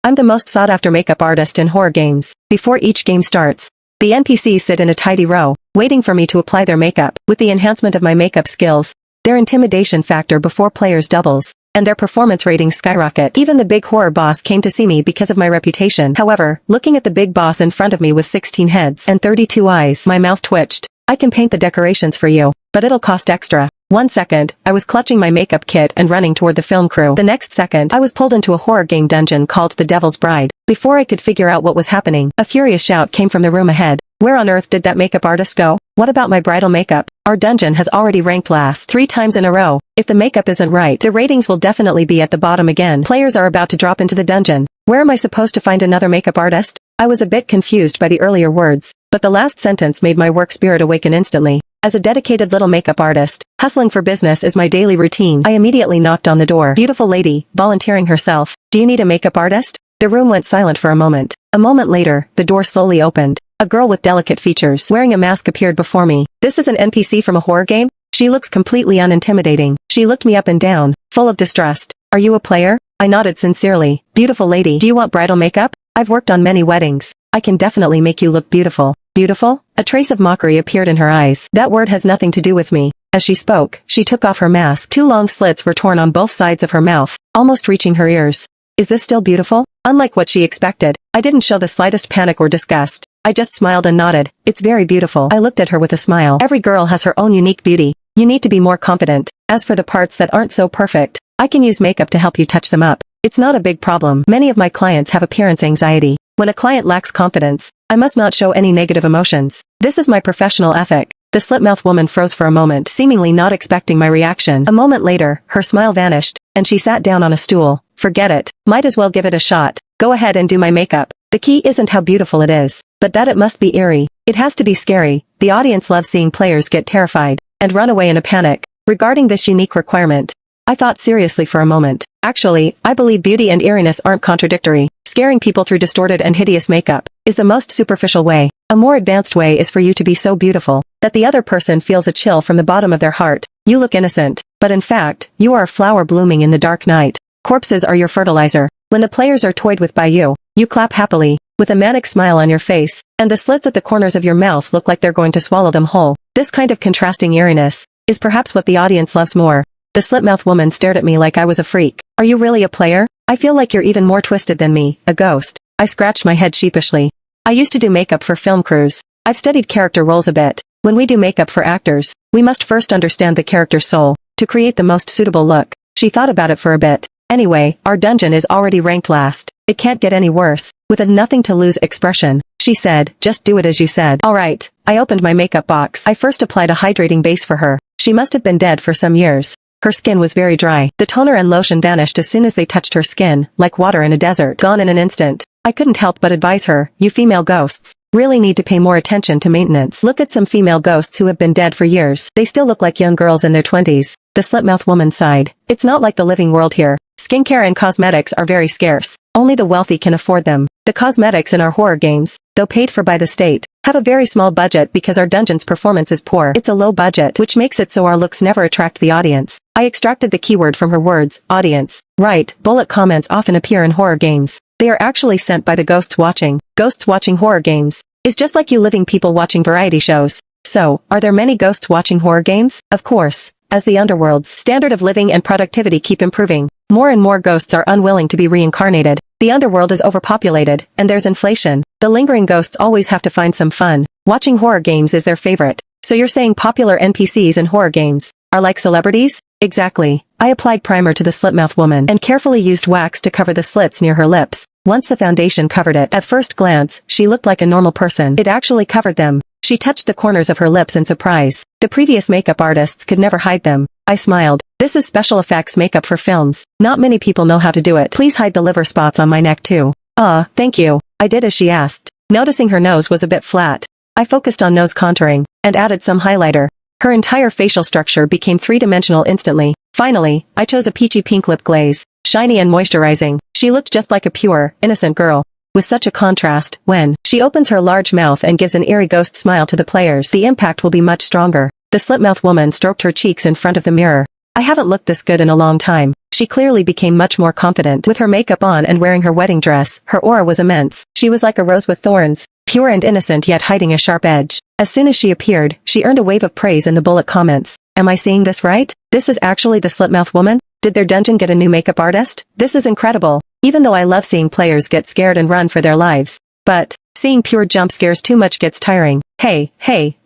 I'm the most sought-after makeup artist in horror games. Before each game starts, the NPCs sit in a tidy row, waiting for me to apply their makeup. With the enhancement of my makeup skills, their intimidation factor before players doubles, and their performance ratings skyrocket. Even the big horror boss came to see me because of my reputation. However, looking at the big boss in front of me with 16 heads and 32 eyes, my mouth twitched. I can paint the decorations for you, but it'll cost extra. 1 second, I was clutching my makeup kit and running toward the film crew. The next second, I was pulled into a horror game dungeon called The Devil's Bride. Before I could figure out what was happening, a furious shout came from the room ahead. Where on earth did that makeup artist go? What about my bridal makeup? Our dungeon has already ranked last 3 times in a row. If the makeup isn't right, the ratings will definitely be at the bottom again. Players are about to drop into the dungeon. Where am I supposed to find another makeup artist? I was a bit confused by the earlier words, but the last sentence made my work spirit awaken instantly. As a dedicated little makeup artist, hustling for business is my daily routine. I immediately knocked on the door. Beautiful lady, volunteering herself. Do you need a makeup artist? The room went silent for a moment. A moment later, the door slowly opened. A girl with delicate features, wearing a mask, appeared before me. This is an NPC from a horror game? She looks completely unintimidating. She looked me up and down, full of distrust. Are you a player? I nodded sincerely. Beautiful lady, do you want bridal makeup? I've worked on many weddings. I can definitely make you look beautiful. Beautiful? A trace of mockery appeared in her eyes. That word has nothing to do with me. As she spoke, she took off her mask. 2 long slits were torn on both sides of her mouth, almost reaching her ears. Is this still beautiful? Unlike what she expected, I didn't show the slightest panic or disgust. I just smiled and nodded. It's very beautiful. I looked at her with a smile. Every girl has her own unique beauty. You need to be more confident. As for the parts that aren't so perfect, I can use makeup to help you touch them up. It's not a big problem. Many of my clients have appearance anxiety. When a client lacks confidence, I must not show any negative emotions. This is my professional ethic. The slit-mouthed woman froze for a moment, seemingly not expecting my reaction. A moment later, her smile vanished, and she sat down on a stool. Forget it. Might as well give it a shot. Go ahead and do my makeup. The key isn't how beautiful it is, but that it must be eerie. It has to be scary. The audience loves seeing players get terrified and run away in a panic. Regarding this unique requirement, I thought seriously for a moment. Actually, I believe beauty and eeriness aren't contradictory. Scaring people through distorted and hideous makeup is the most superficial way. A more advanced way is for you to be so beautiful that the other person feels a chill from the bottom of their heart. You look innocent, but in fact, you are a flower blooming in the dark night. Corpses are your fertilizer. When the players are toyed with by you, you clap happily, with a manic smile on your face, and the slits at the corners of your mouth look like they're going to swallow them whole. This kind of contrasting eeriness is perhaps what the audience loves more. The slit-mouthed woman stared at me like I was a freak. Are you really a player? I feel like you're even more twisted than me, a ghost. I scratched my head sheepishly. I used to do makeup for film crews. I've studied character roles a bit. When we do makeup for actors, we must first understand the character's soul to create the most suitable look. She thought about it for a bit. Anyway, our dungeon is already ranked last. It can't get any worse. With a nothing-to-lose expression, she said, just do it as you said. Alright. I opened my makeup box. I first applied a hydrating base for her. She must have been dead for some years. Her skin was very dry. The toner and lotion vanished as soon as they touched her skin, like water in a desert. Gone in an instant. I couldn't help but advise her, you female ghosts really need to pay more attention to maintenance. Look at some female ghosts who have been dead for years. They still look like young girls in their 20s. The slit-mouthed woman sighed. It's not like the living world here. Skincare and cosmetics are very scarce. Only the wealthy can afford them. The cosmetics in our horror games, though paid for by the state, have a very small budget because our dungeon's performance is poor. It's a low budget, which makes it so our looks never attract the audience. I extracted the keyword from her words, audience. Right, bullet comments often appear in horror games. They are actually sent by the ghosts watching. Ghosts watching horror games is just like you living people watching variety shows. So, are there many ghosts watching horror games? Of course. As the underworld's standard of living and productivity keep improving, more and more ghosts are unwilling to be reincarnated. The underworld is overpopulated, and there's inflation. The lingering ghosts always have to find some fun. Watching horror games is their favorite. So you're saying popular NPCs in horror games are like celebrities? Exactly. I applied primer to the slit-mouthed woman and carefully used wax to cover the slits near her lips. Once the foundation covered it, at first glance, she looked like a normal person. It actually covered them. She touched the corners of her lips in surprise. The previous makeup artists could never hide them. I smiled. This is special effects makeup for films. Not many people know how to do it. Please hide the liver spots on my neck too. Thank you. I did as she asked. Noticing her nose was a bit flat, I focused on nose contouring and added some highlighter. Her entire facial structure became three-dimensional instantly. Finally, I chose a peachy pink lip glaze, shiny and moisturizing. She looked just like a pure, innocent girl. With such a contrast, when she opens her large mouth and gives an eerie ghost smile to the players, the impact will be much stronger. The slit-mouthed woman stroked her cheeks in front of the mirror. I haven't looked this good in a long time. She clearly became much more confident. With her makeup on and wearing her wedding dress, her aura was immense. She was like a rose with thorns, pure and innocent yet hiding a sharp edge. As soon as she appeared, she earned a wave of praise in the bullet comments. Am I seeing this right? This is actually the Slipmouth woman? Did their dungeon get a new makeup artist? This is incredible. Even though I love seeing players get scared and run for their lives. But seeing pure jump scares too much gets tiring. Hey,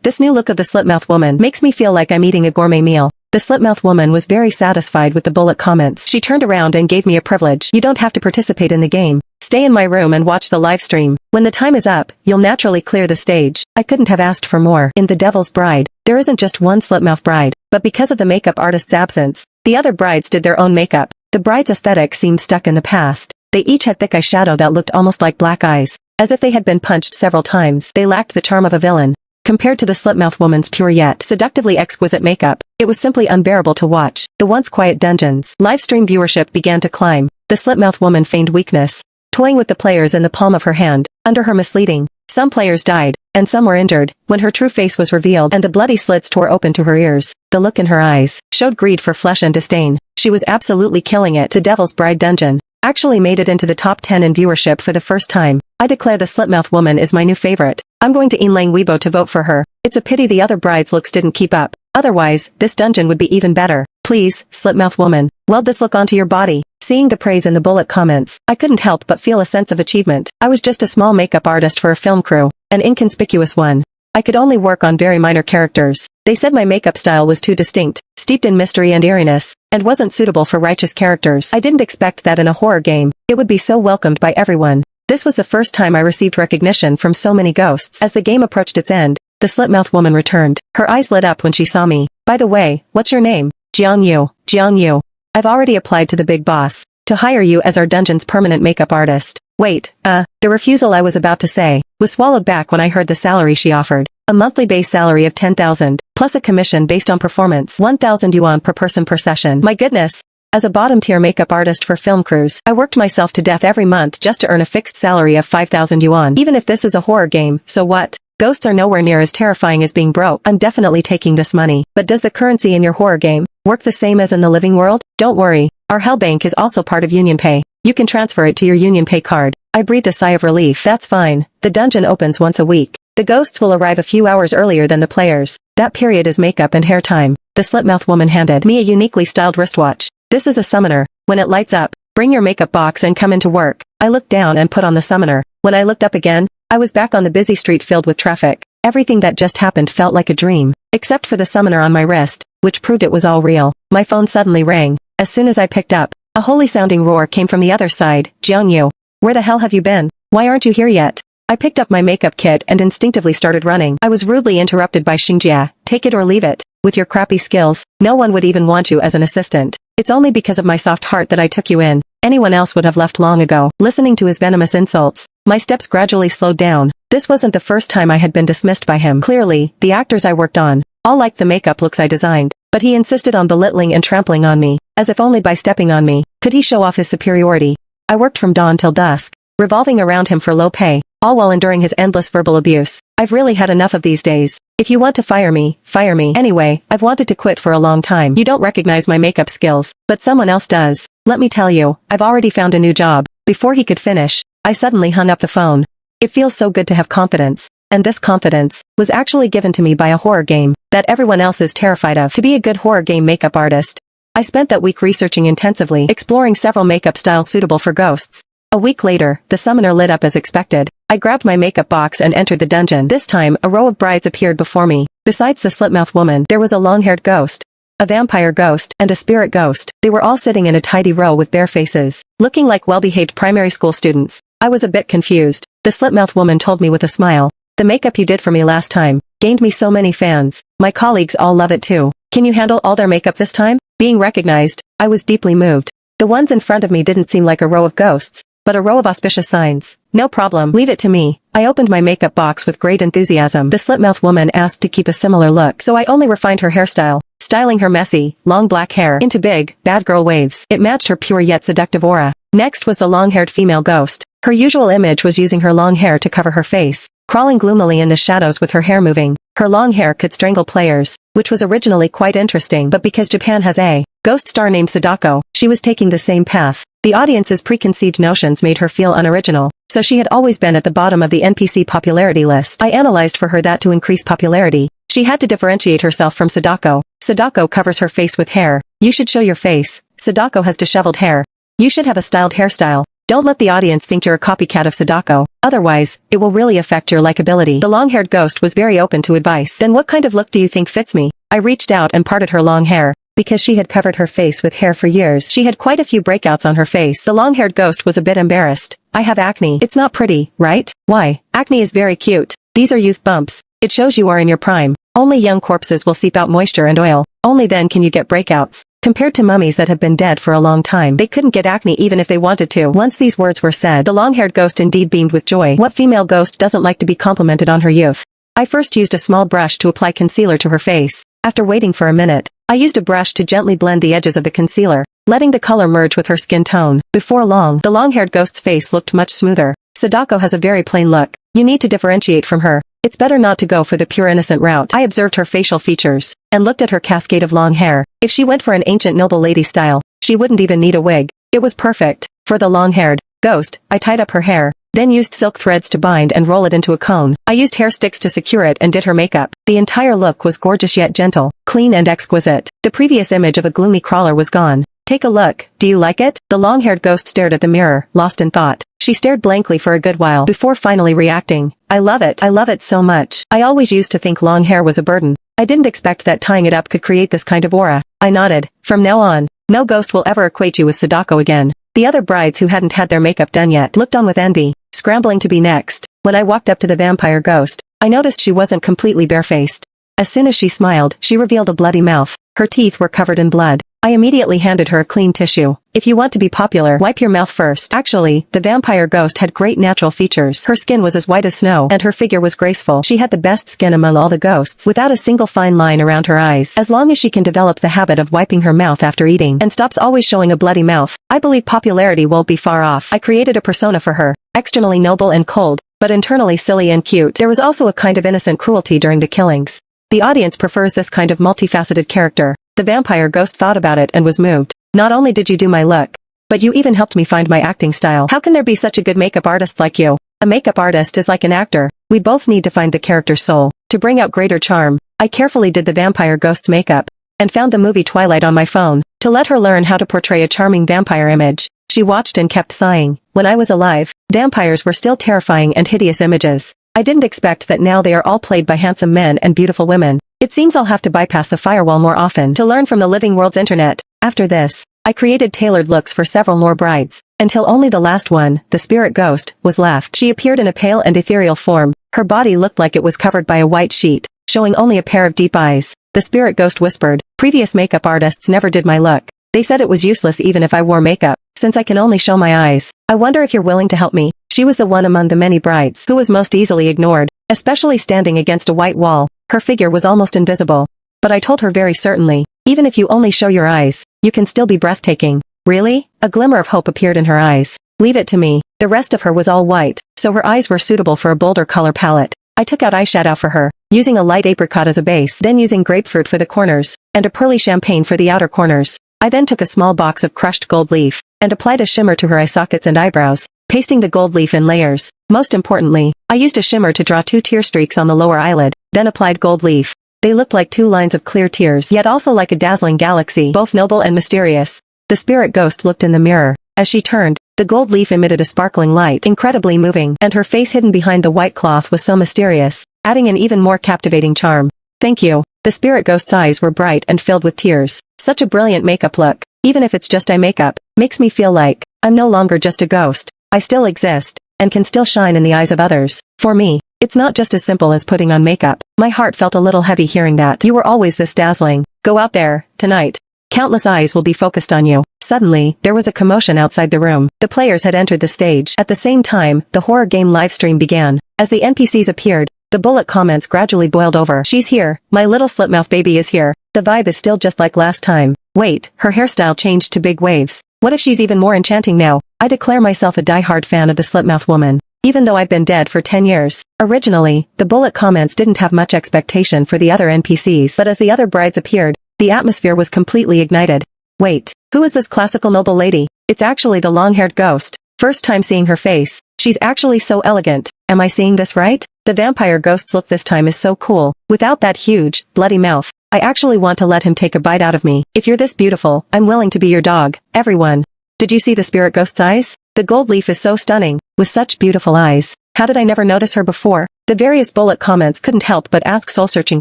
this new look of the Slipmouth woman makes me feel like I'm eating a gourmet meal. The Slipmouth woman was very satisfied with the bullet comments. She turned around and gave me a privilege. You don't have to participate in the game. Stay in my room and watch the live stream. When the time is up, you'll naturally clear the stage. I couldn't have asked for more. In The Devil's Bride, there isn't just one Slipmouth bride, but because of the makeup artist's absence, the other brides did their own makeup. The bride's aesthetic seemed stuck in the past. They each had thick eyeshadow that looked almost like black eyes, as if they had been punched several times. They lacked the charm of a villain. Compared to the Slipmouth woman's pure yet seductively exquisite makeup, it was simply unbearable to watch. The once quiet dungeon's live stream viewership began to climb. The Slipmouth woman feigned weakness, toying with the players in the palm of her hand. Under her misleading, some players died, and some were injured. When her true face was revealed and the bloody slits tore open to her ears, the look in her eyes showed greed for flesh and disdain. She was absolutely killing it. The Devil's Bride dungeon actually made it into the top 10 in viewership for the first time. I declare the Slipmouth woman is my new favorite. I'm going to inlang Weibo to vote for her. It's a pity the other brides' looks didn't keep up. Otherwise, this dungeon would be even better. Please, Slipmouth woman, weld this look onto your body. Seeing the praise in the bullet comments, I couldn't help but feel a sense of achievement. I was just a small makeup artist for a film crew, an inconspicuous one. I could only work on very minor characters. They said my makeup style was too distinct, steeped in mystery and eeriness, and wasn't suitable for righteous characters. I didn't expect that in a horror game. It would be so welcomed by everyone. This was the first time I received recognition from so many ghosts. As the game approached its end, the Slipmouth woman returned. Her eyes lit up when she saw me. By the way, what's your name? Jiang Yu. I've already applied to the big boss to hire you as our dungeon's permanent makeup artist. Wait, the refusal I was about to say was swallowed back when I heard the salary she offered. A monthly base salary of 10,000, plus a commission based on performance, 1,000 yuan per person per session. My goodness! As a bottom-tier makeup artist for film crews, I worked myself to death every month just to earn a fixed salary of 5,000 yuan. Even if this is a horror game, so what? Ghosts are nowhere near as terrifying as being broke. I'm definitely taking this money. But does the currency in your horror game work the same as in the living world? Don't worry. Our Hellbank is also part of UnionPay. You can transfer it to your UnionPay card. I breathed a sigh of relief. That's fine. The dungeon opens once a week. The ghosts will arrive a few hours earlier than the players. That period is makeup and hair time. The Slipmouth woman handed me a uniquely styled wristwatch. This is a summoner. When it lights up, bring your makeup box and come into work. I looked down and put on the summoner. When I looked up again, I was back on the busy street filled with traffic. Everything that just happened felt like a dream, except for the summoner on my wrist, which proved it was all real. My phone suddenly rang. As soon as I picked up, a holy-sounding roar came from the other side. Jiang Yu, where the hell have you been? Why aren't you here yet? I picked up my makeup kit and instinctively started running. I was rudely interrupted by Xingjia. Take it or leave it. With your crappy skills, no one would even want you as an assistant. It's only because of my soft heart that I took you in. Anyone else would have left long ago. Listening to his venomous insults, my steps gradually slowed down. This wasn't the first time I had been dismissed by him. Clearly, the actors I worked on all liked the makeup looks I designed, but he insisted on belittling and trampling on me, as if only by stepping on me could he show off his superiority. I worked from dawn till dusk, revolving around him for low pay, all while enduring his endless verbal abuse. I've really had enough of these days. If you want to fire me, fire me. Anyway, I've wanted to quit for a long time. You don't recognize my makeup skills, but someone else does. Let me tell you, I've already found a new job. Before he could finish, I suddenly hung up the phone. It feels so good to have confidence, and this confidence was actually given to me by a horror game that everyone else is terrified of. To be a good horror game makeup artist, I spent that week researching intensively, exploring several makeup styles suitable for ghosts. A week later, the summoner lit up as expected. I grabbed my makeup box and entered the dungeon. This time, a row of brides appeared before me. Besides the Slipmouth woman, there was a long-haired ghost, a vampire ghost, and a spirit ghost. They were all sitting in a tidy row with bare faces, looking like well-behaved primary school students. I was a bit confused. The Slipmouth woman told me with a smile, "The makeup you did for me last time gained me so many fans. My colleagues all love it too. Can you handle all their makeup this time?" Being recognized, I was deeply moved. The ones in front of me didn't seem like a row of ghosts, but a row of auspicious signs. No problem, leave it to me. I opened my makeup box with great enthusiasm. The Slipmouth woman asked to keep a similar look, so I only refined her hairstyle, styling her messy, long black hair into big, bad girl waves. It matched her pure yet seductive aura. Next was the long-haired female ghost. Her usual image was using her long hair to cover her face, crawling gloomily in the shadows with her hair moving. Her long hair could strangle players, which was originally quite interesting, but because Japan has a ghost star named Sadako. She was taking the same path. The audience's preconceived notions made her feel unoriginal, so she had always been at the bottom of the NPC popularity list. I analyzed for her that to increase popularity, she had to differentiate herself from Sadako. Sadako covers her face with hair. You should show your face. Sadako has disheveled hair. You should have a styled hairstyle. Don't let the audience think you're a copycat of Sadako. Otherwise, it will really affect your likability. The long-haired ghost was very open to advice. Then what kind of look do you think fits me? I reached out and parted her long hair. Because she had covered her face with hair for years, she had quite a few breakouts on her face. The long-haired ghost was a bit embarrassed. I have acne. It's not pretty, right? Why? Acne is very cute. These are youth bumps. It shows you are in your prime. Only young corpses will seep out moisture and oil. Only then can you get breakouts. Compared to mummies that have been dead for a long time, they couldn't get acne even if they wanted to. Once these words were said, the long-haired ghost indeed beamed with joy. What female ghost doesn't like to be complimented on her youth? I first used a small brush to apply concealer to her face. After waiting for a minute, I used a brush to gently blend the edges of the concealer, letting the color merge with her skin tone. Before long, the long-haired ghost's face looked much smoother. Sadako has a very plain look. You need to differentiate from her. It's better not to go for the pure innocent route. I observed her facial features, and looked at her cascade of long hair. If she went for an ancient noble lady style, she wouldn't even need a wig. It was perfect. For the long-haired ghost, I tied up her hair, then used silk threads to bind and roll it into a cone. I used hair sticks to secure it and did her makeup. The entire look was gorgeous yet gentle, clean and exquisite. The previous image of a gloomy crawler was gone. Take a look. Do you like it? The long-haired ghost stared at the mirror, lost in thought. She stared blankly for a good while before finally reacting. I love it. I love it so much. I always used to think long hair was a burden. I didn't expect that tying it up could create this kind of aura. I nodded. From now on, no ghost will ever equate you with Sadako again. The other brides who hadn't had their makeup done yet looked on with envy, scrambling to be next. When I walked up to the vampire ghost, I noticed she wasn't completely barefaced. As soon as she smiled, she revealed a bloody mouth. Her teeth were covered in blood. I immediately handed her a clean tissue. If you want to be popular, wipe your mouth first. Actually, the vampire ghost had great natural features. Her skin was as white as snow, and her figure was graceful. She had the best skin among all the ghosts, without a single fine line around her eyes. As long as she can develop the habit of wiping her mouth after eating, and stops always showing a bloody mouth, I believe popularity won't be far off. I created a persona for her, externally noble and cold, but internally silly and cute. There was also a kind of innocent cruelty during the killings. The audience prefers this kind of multifaceted character. The vampire ghost thought about it and was moved. Not only did you do my look, but you even helped me find my acting style. How can there be such a good makeup artist like you? A makeup artist is like an actor. We both need to find the character's soul, to bring out greater charm. I carefully did the vampire ghost's makeup, and found the movie Twilight on my phone, to let her learn how to portray a charming vampire image. She watched and kept sighing. When I was alive, vampires were still terrifying and hideous images. I didn't expect that now they are all played by handsome men and beautiful women. It seems I'll have to bypass the firewall more often to learn from the living world's internet. After this, I created tailored looks for several more brides, until only the last one, the spirit ghost, was left. She appeared in a pale and ethereal form. Her body looked like it was covered by a white sheet, showing only a pair of deep eyes. The spirit ghost whispered, "Previous makeup artists never did my look. They said it was useless even if I wore makeup, since I can only show my eyes. I wonder if you're willing to help me." She was the one among the many brides who was most easily ignored, especially standing against a white wall. Her figure was almost invisible. But I told her very certainly, even if you only show your eyes, you can still be breathtaking. Really? A glimmer of hope appeared in her eyes. Leave it to me. The rest of her was all white, so her eyes were suitable for a bolder color palette. I took out eyeshadow for her, using a light apricot as a base, then using grapefruit for the corners, and a pearly champagne for the outer corners. I then took a small box of crushed gold leaf, and applied a shimmer to her eye sockets and eyebrows, pasting the gold leaf in layers. Most importantly, I used a shimmer to draw 2 tear streaks on the lower eyelid, then applied gold leaf. They looked like 2 lines of clear tears, yet also like a dazzling galaxy, both noble and mysterious. The spirit ghost looked in the mirror. As she turned, the gold leaf emitted a sparkling light, incredibly moving, and her face hidden behind the white cloth was so mysterious, adding an even more captivating charm. Thank you. The spirit ghost's eyes were bright and filled with tears. Such a brilliant makeup look, even if it's just eye makeup, makes me feel like I'm no longer just a ghost. I still exist, and can still shine in the eyes of others. For me, it's not just as simple as putting on makeup. My heart felt a little heavy hearing that. You were always this dazzling. Go out there, tonight. Countless eyes will be focused on you. Suddenly, there was a commotion outside the room. The players had entered the stage. At the same time, the horror game livestream began. As the NPCs appeared, the bullet comments gradually boiled over. She's here. My little slipmouth baby is here. The vibe is still just like last time. Wait, her hairstyle changed to big waves. What if she's even more enchanting now? I declare myself a die-hard fan of the slipmouth woman, even though I've been dead for 10 years. Originally, the bullet comments didn't have much expectation for the other NPCs, but as the other brides appeared, the atmosphere was completely ignited. Wait, who is this classical noble lady? It's actually the long-haired ghost. First time seeing her face. She's actually so elegant. Am I seeing this right? The vampire ghost's look this time is so cool. Without that huge, bloody mouth. I actually want to let him take a bite out of me. If you're this beautiful, I'm willing to be your dog. Everyone. Did you see the spirit ghost's eyes? The gold leaf is so stunning. With such beautiful eyes. How did I never notice her before? The various bullet comments couldn't help but ask soul-searching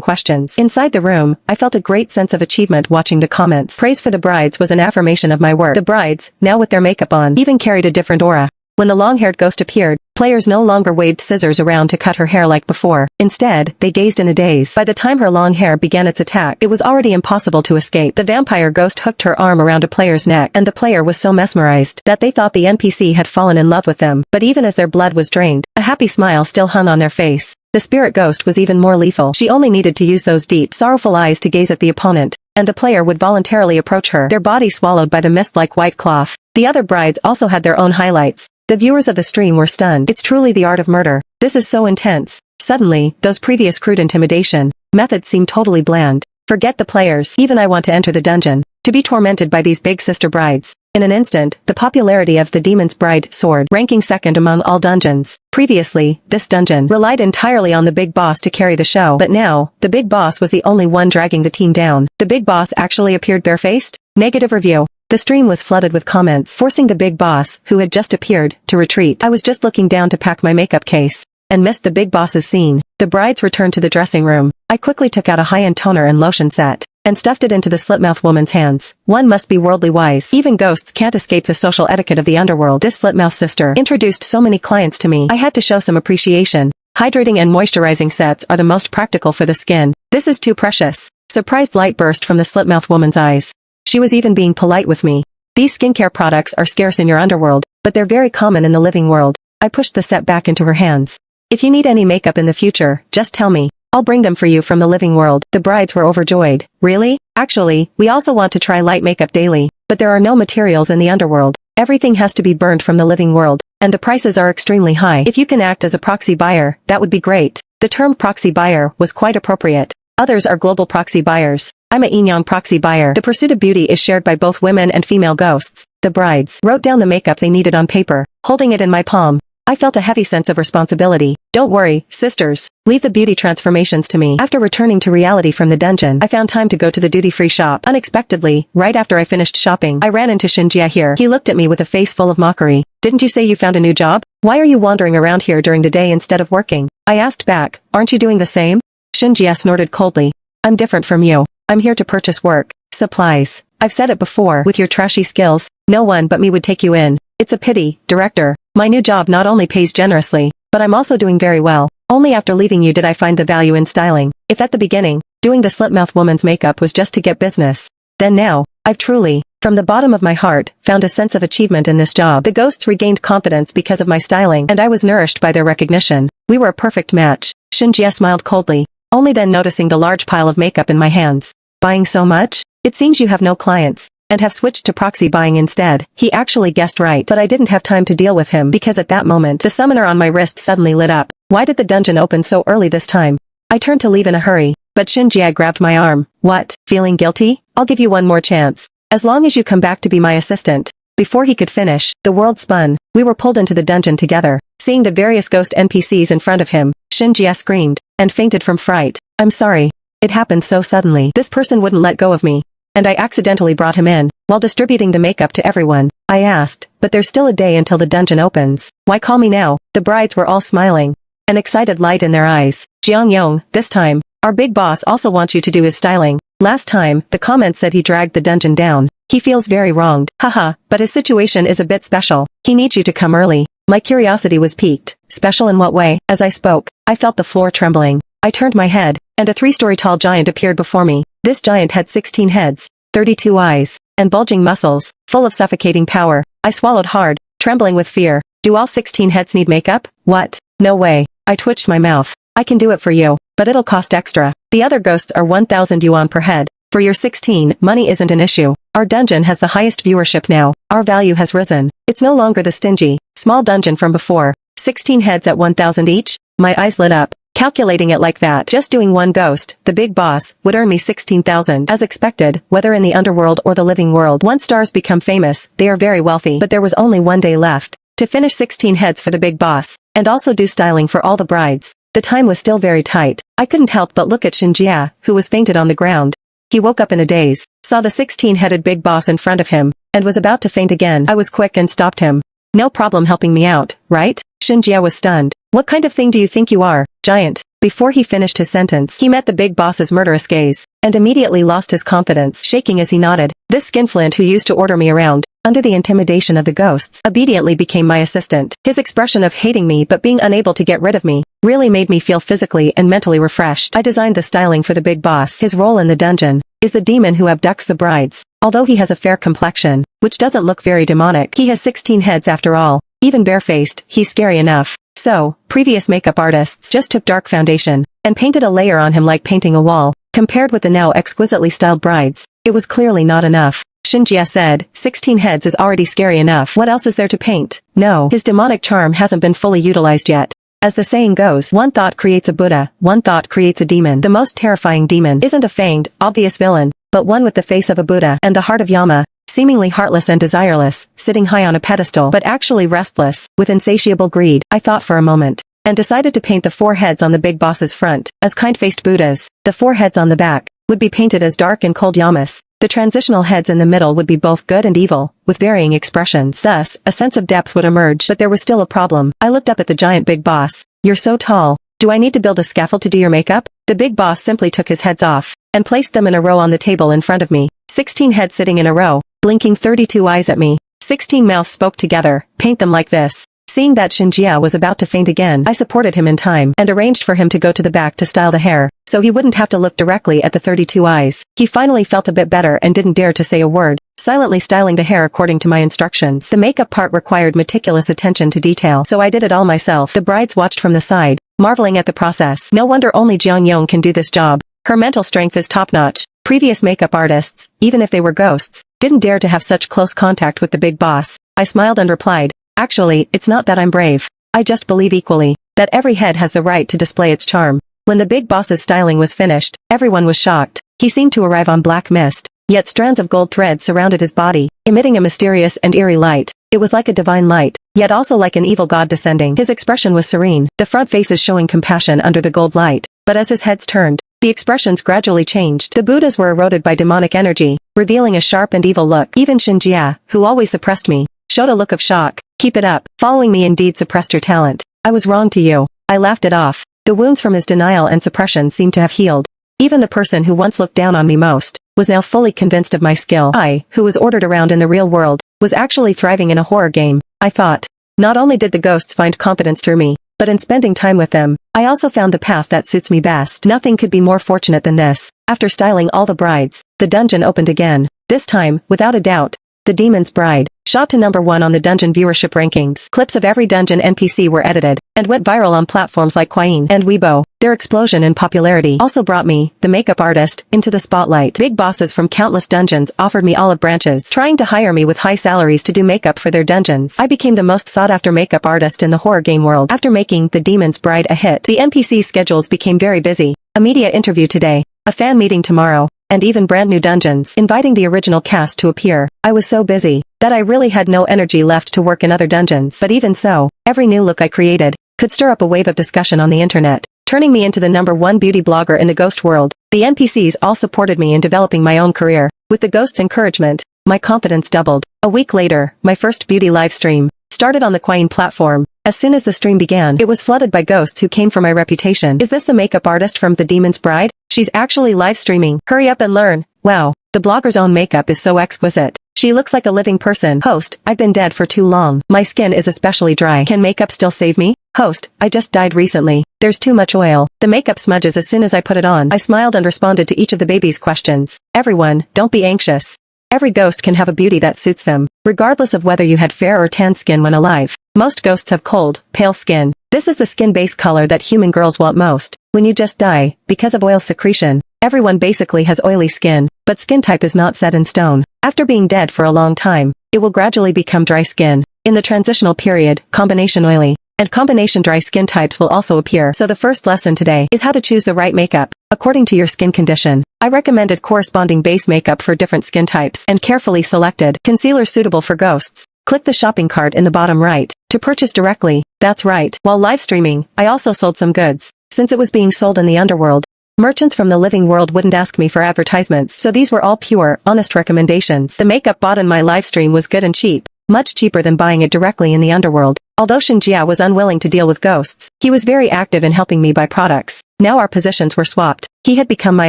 questions. Inside the room, I felt a great sense of achievement watching the comments. Praise for the brides was an affirmation of my work. The brides, now with their makeup on, even carried a different aura. When the long-haired ghost appeared, players no longer waved scissors around to cut her hair like before. Instead, they gazed in a daze. By the time her long hair began its attack, it was already impossible to escape. The vampire ghost hooked her arm around a player's neck, and the player was so mesmerized that they thought the NPC had fallen in love with them. But even as their blood was drained, a happy smile still hung on their face. The spirit ghost was even more lethal. She only needed to use those deep, sorrowful eyes to gaze at the opponent, and the player would voluntarily approach her, their body swallowed by the mist-like white cloth. The other brides also had their own highlights. The viewers of the stream were stunned. It's truly the art of murder. This is so intense. Suddenly, those previous crude intimidation methods seem totally bland. Forget the players. Even I want to enter the dungeon, to be tormented by these big sister brides. In an instant, the popularity of the Demon's Bride soared, ranking second among all dungeons. Previously, this dungeon relied entirely on the big boss to carry the show, but now, the big boss was the only one dragging the team down. The big boss actually appeared barefaced? Negative review. The stream was flooded with comments, forcing the big boss, who had just appeared, to retreat. I was just looking down to pack my makeup case, and missed the big boss's scene. The brides returned to the dressing room. I quickly took out a high-end toner and lotion set, and stuffed it into the slitmouth woman's hands. One must be worldly wise. Even ghosts can't escape the social etiquette of the underworld. This slitmouth sister introduced so many clients to me. I had to show some appreciation. Hydrating and moisturizing sets are the most practical for the skin. This is too precious. Surprised light burst from the slitmouth woman's eyes. She was even being polite with me. These skincare products are scarce in your underworld, but they're very common in the living world. I pushed the set back into her hands. If you need any makeup in the future, just tell me. I'll bring them for you from the living world. The brides were overjoyed. Really? Actually, we also want to try light makeup daily, but there are no materials in the underworld. Everything has to be burned from the living world, and the prices are extremely high. If you can act as a proxy buyer, that would be great. The term proxy buyer was quite appropriate. Others are global proxy buyers. I'm a yin-yang proxy buyer. The pursuit of beauty is shared by both women and female ghosts. The brides wrote down the makeup they needed on paper, holding it in my palm. I felt a heavy sense of responsibility. Don't worry, sisters. Leave the beauty transformations to me. After returning to reality from the dungeon, I found time to go to the duty-free shop. Unexpectedly, right after I finished shopping, I ran into Shinjia here. He looked at me with a face full of mockery. Didn't you say you found a new job? Why are you wandering around here during the day instead of working? I asked back, aren't you doing the same? Shinjia snorted coldly. I'm different from you. I'm here to purchase work supplies. I've said it before, with your trashy skills, no one but me would take you in. It's a pity, director. My new job not only pays generously, but I'm also doing very well. Only after leaving you did I find the value in styling. If at the beginning, doing the slitmouth woman's makeup was just to get business, then now, I've truly, from the bottom of my heart, found a sense of achievement in this job. The ghosts regained confidence because of my styling, and I was nourished by their recognition. We were a perfect match. Shinjia smiled coldly, only then noticing the large pile of makeup in my hands. Buying so much? It seems you have no clients, and have switched to proxy buying instead. He actually guessed right, but I didn't have time to deal with him because at that moment the summoner on my wrist suddenly lit up. Why did the dungeon open so early this time? I turned to leave in a hurry, but Shinjia grabbed my arm. What? Feeling guilty? I'll give you one more chance. As long as you come back to be my assistant. Before he could finish, the world spun. We were pulled into the dungeon together. Seeing the various ghost NPCs in front of him, Shinjia screamed, and fainted from fright. I'm sorry. It happened so suddenly. This person wouldn't let go of me, and I accidentally brought him in. While distributing the makeup to everyone, I asked, but there's still a day until the dungeon opens. Why call me now? The brides were all smiling, an excited light in their eyes. Jiang Yong, this time, our big boss also wants you to do his styling. Last time, the comments said he dragged the dungeon down. He feels very wronged. Haha, but his situation is a bit special. He needs you to come early. My curiosity was piqued. Special in what way? As I spoke, I felt the floor trembling. I turned my head, and a 3-story tall giant appeared before me. This giant had 16 heads, 32 eyes, and bulging muscles, full of suffocating power. I swallowed hard, trembling with fear. Do all 16 heads need makeup? What? No way. I twitched my mouth. I can do it for you, but it'll cost extra. The other ghosts are 1,000 yuan per head. For your 16, money isn't an issue. Our dungeon has the highest viewership now. Our value has risen. It's no longer the stingy, small dungeon from before. 16 heads at 1,000 each? My eyes lit up. Calculating it like that, just doing one ghost, the big boss, would earn me 16,000. As expected, whether in the underworld or the living world, once stars become famous, they are very wealthy. But there was only one day left to finish 16 heads for the big boss, and also do styling for all the brides. The time was still very tight. I couldn't help but look at Xinjia, who was fainted on the ground. He woke up in a daze, saw the 16-headed big boss in front of him, and was about to faint again. I was quick and stopped him. No problem helping me out, right? Xinjia was stunned. What kind of thing do you think you are, giant? Before he finished his sentence, he met the big boss's murderous gaze, and immediately lost his confidence, shaking as he nodded. This skinflint who used to order me around, under the intimidation of the ghosts, obediently became my assistant. His expression of hating me but being unable to get rid of me, really made me feel physically and mentally refreshed. I designed the styling for the big boss. His role in the dungeon is the demon who abducts the brides. Although he has a fair complexion, which doesn't look very demonic, he has 16 heads after all. Even barefaced, he's scary enough. So, previous makeup artists just took dark foundation and painted a layer on him like painting a wall. Compared with the now exquisitely styled brides, it was clearly not enough. Xinjia said, 16 heads is already scary enough. What else is there to paint? No, his demonic charm hasn't been fully utilized yet. As the saying goes, one thought creates a Buddha, one thought creates a demon. The most terrifying demon isn't a fanged, obvious villain, but one with the face of a Buddha and the heart of Yama, seemingly heartless and desireless, sitting high on a pedestal but actually restless, with insatiable greed. I thought for a moment, and decided to paint the 4 heads on the big boss's front as kind-faced Buddhas. The 4 heads on the back would be painted as dark and cold Yamas. The transitional heads in the middle would be both good and evil, with varying expressions. Thus, a sense of depth would emerge. But there was still a problem. I looked up at the giant big boss. You're so tall. Do I need to build a scaffold to do your makeup? The big boss simply took his heads off and placed them in a row on the table in front of me. 16 heads sitting in a row, blinking 32 eyes at me. 16 mouths spoke together. Paint them like this. Seeing that Xinjia was about to faint again, I supported him in time and arranged for him to go to the back to style the hair, so he wouldn't have to look directly at the 32 eyes. He finally felt a bit better and didn't dare to say a word, silently styling the hair according to my instructions. The makeup part required meticulous attention to detail, so I did it all myself. The brides watched from the side, marveling at the process. No wonder only Jiang Yong can do this job. Her mental strength is top-notch. Previous makeup artists, even if they were ghosts, didn't dare to have such close contact with the big boss. I smiled and replied, actually, it's not that I'm brave. I just believe equally that every head has the right to display its charm. When the big boss's styling was finished, everyone was shocked. He seemed to arrive on black mist, yet strands of gold thread surrounded his body, emitting a mysterious and eerie light. It was like a divine light, yet also like an evil god descending. His expression was serene, the front faces showing compassion under the gold light. But as his heads turned, the expressions gradually changed. The Buddhas were eroded by demonic energy, revealing a sharp and evil look. Even Xinjia, who always suppressed me, showed a look of shock. Keep it up. Following me indeed suppressed your talent. I was wrong to you. I laughed it off. The wounds from his denial and suppression seemed to have healed. Even the person who once looked down on me most, was now fully convinced of my skill. I, who was ordered around in the real world, was actually thriving in a horror game. I thought. Not only did the ghosts find confidence through me, but in spending time with them, I also found the path that suits me best. Nothing could be more fortunate than this. After styling all the brides, the dungeon opened again. This time, without a doubt, the Demon's Bride shot to number 1 on the dungeon viewership rankings. Clips of every dungeon NPC were edited and went viral on platforms like Quine and Weibo. Their explosion in popularity also brought me, the makeup artist, into the spotlight. Big bosses from countless dungeons offered me olive branches, trying to hire me with high salaries to do makeup for their dungeons. I became the most sought-after makeup artist in the horror game world. After making The Demon's Bride a hit, the NPC schedules became very busy. A media interview today, a fan meeting tomorrow, and even brand new dungeons, inviting the original cast to appear. I was so busy that I really had no energy left to work in other dungeons. But even so, every new look I created could stir up a wave of discussion on the internet, turning me into the #1 beauty blogger in the ghost world. The NPCs all supported me in developing my own career. With the ghosts' encouragement, my confidence doubled. A week later, my first beauty live stream started on the Quine platform. As soon as the stream began, it was flooded by ghosts who came for my reputation. Is this the makeup artist from The Demon's Bride? She's actually live streaming. Hurry up and learn. Wow, the blogger's own makeup is so exquisite. She looks like a living person. Host, I've been dead for too long. My skin is especially dry. Can makeup still save me? Host, I just died recently. There's too much oil. The makeup smudges as soon as I put it on. I smiled and responded to each of the baby's questions. Everyone, don't be anxious. Every ghost can have a beauty that suits them, regardless of whether you had fair or tan skin when alive. Most ghosts have cold, pale skin. This is the skin-based color that human girls want most. When you just die, because of oil secretion, everyone basically has oily skin, but skin type is not set in stone. After being dead for a long time, it will gradually become dry skin. In the transitional period, combination oily, and combination dry skin types will also appear. So the first lesson today is how to choose the right makeup, according to your skin condition. I recommended corresponding base makeup for different skin types and carefully selected concealer suitable for ghosts. Click the shopping cart in the bottom right to purchase directly. That's right. While live streaming, I also sold some goods. Since it was being sold in the underworld, merchants from the living world wouldn't ask me for advertisements, so these were all pure, honest recommendations. The makeup bought in my live stream was good and cheap, much cheaper than buying it directly in the underworld. Although Shinjia was unwilling to deal with ghosts, he was very active in helping me buy products. Now our positions were swapped. He had become my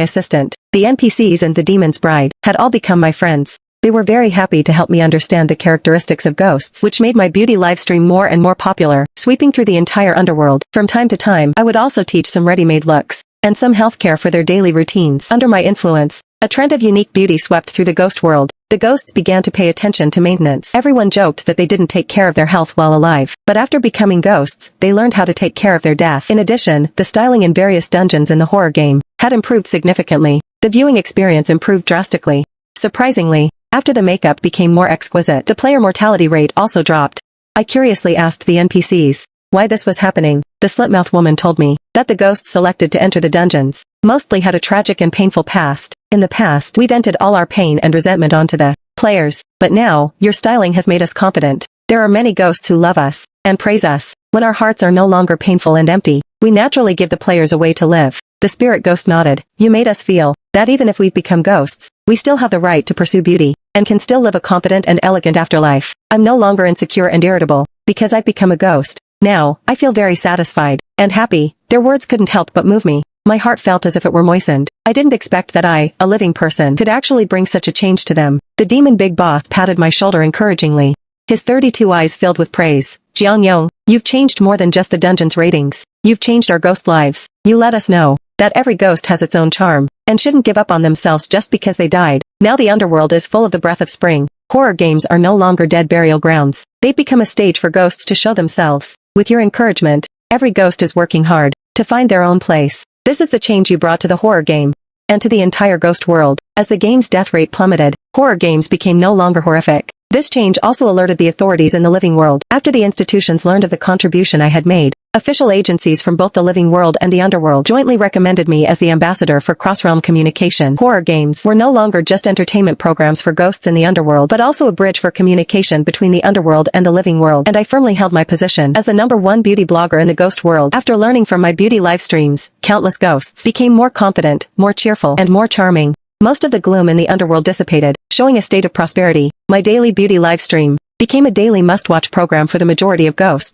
assistant. The NPCs and the demon's bride had all become my friends. They were very happy to help me understand the characteristics of ghosts, which made my beauty livestream more and more popular, sweeping through the entire underworld. From time to time, I would also teach some ready-made looks and some healthcare for their daily routines. Under my influence, a trend of unique beauty swept through the ghost world. The ghosts began to pay attention to maintenance. Everyone joked that they didn't take care of their health while alive, but after becoming ghosts, they learned how to take care of their death. In addition, the styling in various dungeons in the horror game had improved significantly. The viewing experience improved drastically. Surprisingly, after the makeup became more exquisite, the player mortality rate also dropped. I curiously asked the NPCs why this was happening. The slitmouth woman told me that the ghosts selected to enter the dungeons mostly had a tragic and painful past. In the past, we vented all our pain and resentment onto the players, but now, your styling has made us confident. There are many ghosts who love us and praise us. When our hearts are no longer painful and empty, we naturally give the players a way to live. The spirit ghost nodded. You made us feel that even if we've become ghosts, we still have the right to pursue beauty and can still live a confident and elegant afterlife. I'm no longer insecure and irritable because I've become a ghost. Now, I feel very satisfied and happy. Their words couldn't help but move me. My heart felt as if it were moistened. I didn't expect that I, a living person, could actually bring such a change to them. The demon big boss patted my shoulder encouragingly. His 32 eyes filled with praise. Jiang Yong, you've changed more than just the dungeon's ratings. You've changed our ghost lives. You let us know that every ghost has its own charm and shouldn't give up on themselves just because they died. Now the underworld is full of the breath of spring. Horror games are no longer dead burial grounds. They've become a stage for ghosts to show themselves. With your encouragement, every ghost is working hard to find their own place. This is the change you brought to the horror game and to the entire ghost world. As the game's death rate plummeted, horror games became no longer horrific. This change also alerted the authorities in the living world. After the institutions learned of the contribution I had made, official agencies from both the living world and the underworld jointly recommended me as the ambassador for cross-realm communication. Horror games were no longer just entertainment programs for ghosts in the underworld, but also a bridge for communication between the underworld and the living world, and I firmly held my position as the #1 beauty blogger in the ghost world. After learning from my beauty live streams, countless ghosts became more confident, more cheerful, and more charming. Most of the gloom in the underworld dissipated, showing a state of prosperity. My daily beauty live stream became a daily must-watch program for the majority of ghosts.